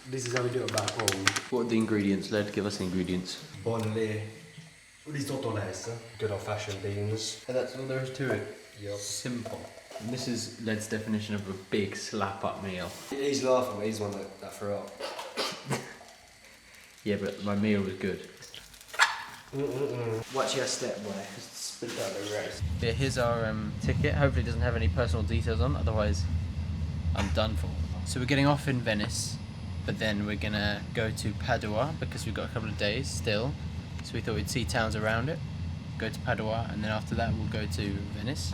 This is how we do it back home. What are the ingredients? Led, give us the ingredients. Only risotto less, good old-fashioned beans. And that's all there is to it. Yep. Simple. And this is Led's definition of a big slap-up meal. He's laughing, but he's the one that threw up. Yeah, but my meal was good. Watch your step, boy. Just spit out the rest. Yeah, here's our ticket. Hopefully it doesn't have any personal details on, otherwise I'm done for. So we're getting off in Venice, but then we're gonna go to Padua because we've got a couple of days still. So we thought we'd see towns around it, go to Padua, and then after that we'll go to Venice.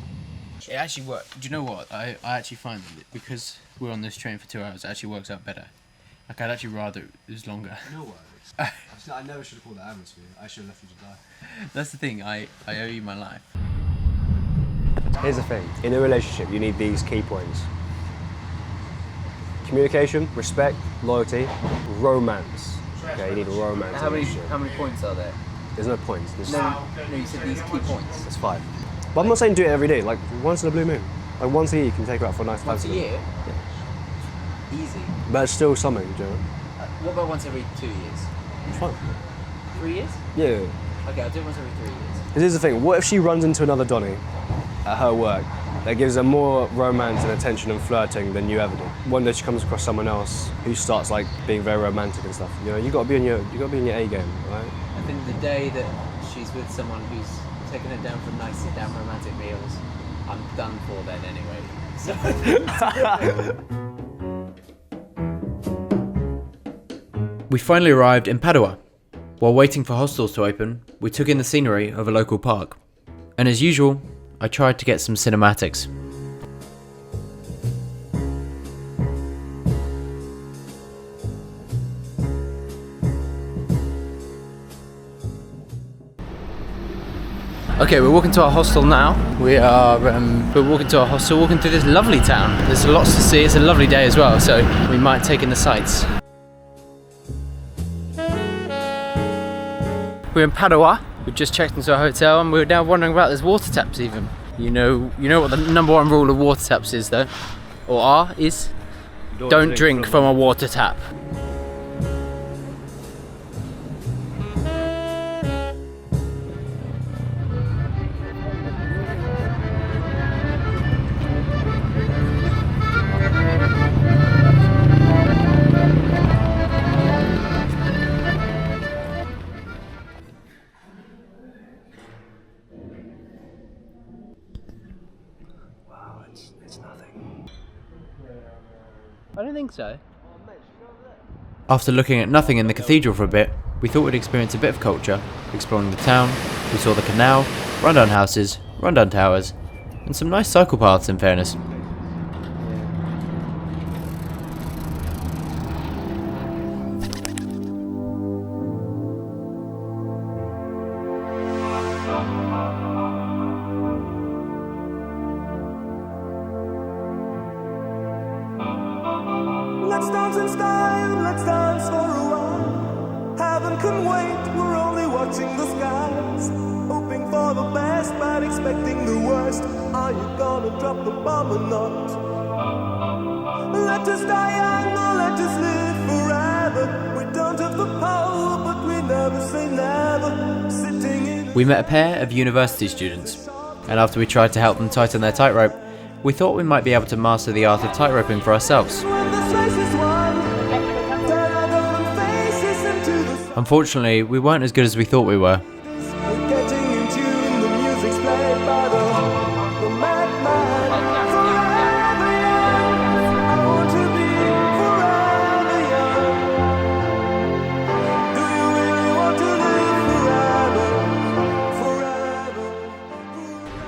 It actually worked. Do you know what? I actually find that because we're on this train for 2 hours, it actually works out better. Like, I'd actually rather it was longer. No worries. I never should have called that atmosphere. I should have left you to die. That's the thing, I owe you my life. Here's the thing, in a relationship you need these key points. Communication, respect, loyalty, romance. Okay, you need romance. How many points are there? There's no points. No, you said these key points. There's 5. But I'm not saying do it every day, like once in a blue moon. Like once a year you can take her out for a nice Once a fancy. year? Yeah. Easy. But it's still something, do you know? What about once every 2 years? It's fine. 3 years? Yeah. Okay, I'll do it once every 3 years. Because here's the thing, what if she runs into another Donny at her work that gives her more romance and attention and flirting than you ever did? One day she comes across someone else who starts like being very romantic and stuff. You know, you gotta be in your A game, right? I think the day that she's with someone who's taking her down for nice sit-down romantic meals, I'm done for then anyway. So. We finally arrived in Padua. While waiting for hostels to open, we took in the scenery of a local park. And as usual, I tried to get some cinematics. Okay, we're walking to our hostel now. We're walking to our hostel, walking through this lovely town. There's lots to see, it's a lovely day as well, so we might take in the sights. We're in Padua. We've just checked into a hotel and we're now wondering about this water taps even. You know what the number one rule of water taps is though? Or is? Don't drink from a water tap. I don't think so. After looking at nothing in the cathedral for a bit, we thought we'd experience a bit of culture, exploring the town. We saw the canal, rundown houses, rundown towers, and some nice cycle paths in fairness. Let's dance in style, let's dance for a while. Heaven can wait, we're only watching the skies. Hoping for the best, but expecting the worst. Are you gonna drop the bomb or not? Let us die young or let us live forever. We don't have the power, but we never say never. Sitting in. We met a pair of university students, and after we tried to help them tighten their tightrope, we thought we might be able to master the art of tightroping for ourselves. Unfortunately, we weren't as good as we thought we were.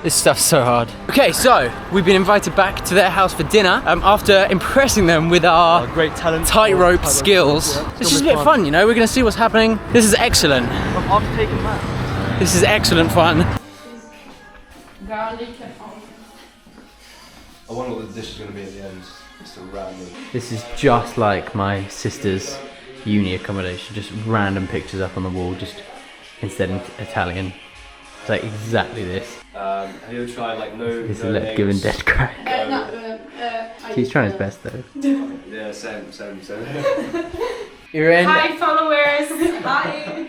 This stuff's so hard. Okay, so we've been invited back to their house for dinner after impressing them with our great talent, tightrope skills. It's just a bit fun, you know. We're gonna see what's happening. This is excellent. This is excellent fun. I wonder what the dish is going to be at the end. Just a random. This is just like my sister's uni accommodation. Just random pictures up on the wall, just instead in Italian. It's like exactly this. Have you ever tried like no? This is left given dead crack. No, I He's trying his best though. Yeah, same. Irene. Hi followers. Hi.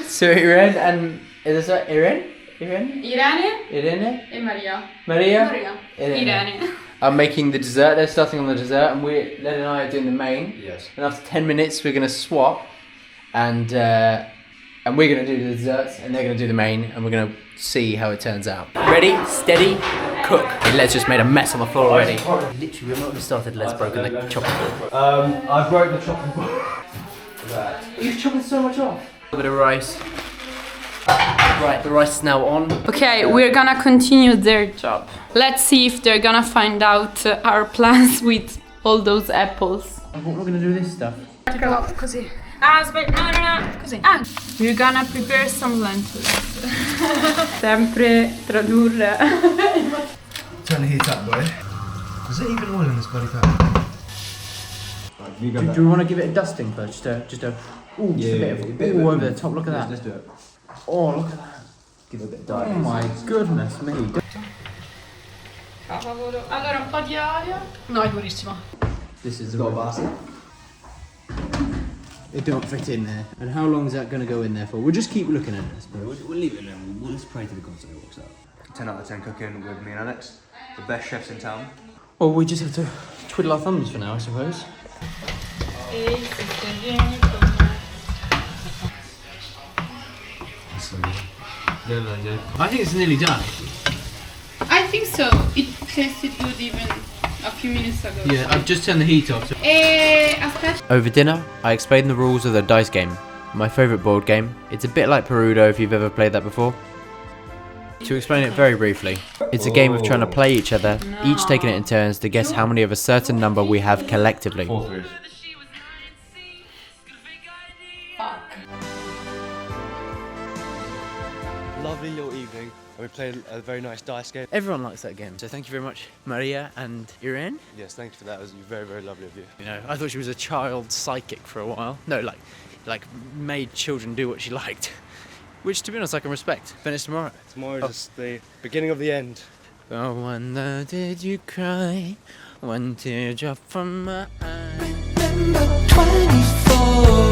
So Irene and is this Irene? Irene Irene? e Maria. Maria? Irene. I'm making the dessert. They're starting on the dessert, and Len and I are doing the main. Yes. And after 10 minutes, we're gonna swap, and we're gonna do the desserts, and they're gonna do the main, and we're gonna see how it turns out. Ready, steady, cook. Let's just made a mess on the floor already. Literally, we've not even started. Let's broken the chocolate board. I broke the chocolate board. You've chopped so much off. A bit of rice. Right, the rice is now on. Okay, we're gonna continue their job. Let's see if they're gonna find out our plans with all those apples. We're gonna do this stuff. Così. Ah, aspetta, no. Così. Ah, we're gonna prepare some lentils. Sempre tradurre. Turn the heat up, boy. Is there even oil in this bloody pan? Do we want to give it a dusting first? Just a bit over the top. Look at that. Let's do it. Oh, look at that. Give it a bit of Oh dark. my goodness me. Allora, un po' di olio. No, è buonissimo. This is the Got a rub. basket? It don't fit in there. And how long is that going to go in there for? We'll just keep looking at it, I suppose. We'll leave it there. We'll just pray to the gods that it works out. 10 out of 10 cooking with me and Alex. The best chefs in town. Well, we just have to twiddle our thumbs for now, I suppose. I think it's nearly done. I think so. It tasted good even a few minutes ago. Yeah, I've just turned the heat off. Aspetta. Over dinner, I explained the rules of the dice game. My favourite board game. It's a bit like Perudo if you've ever played that before. To explain it very briefly, it's a game of trying to play each other, each taking it in turns to guess how many of a certain number we have collectively. 4 3. Lovely little evening. We played a very nice dice game. Everyone likes that game, so thank you very much, Maria and Irene. Yes, thank you for that. It was very, very lovely of you. You know, I thought she was a child psychic for a while. No, like made children do what she liked. Which, to be honest, I can respect. Finish tomorrow. Tomorrow is just the beginning of the end. Oh, wonder did you cry? One teardrop from my eye. Remember 24.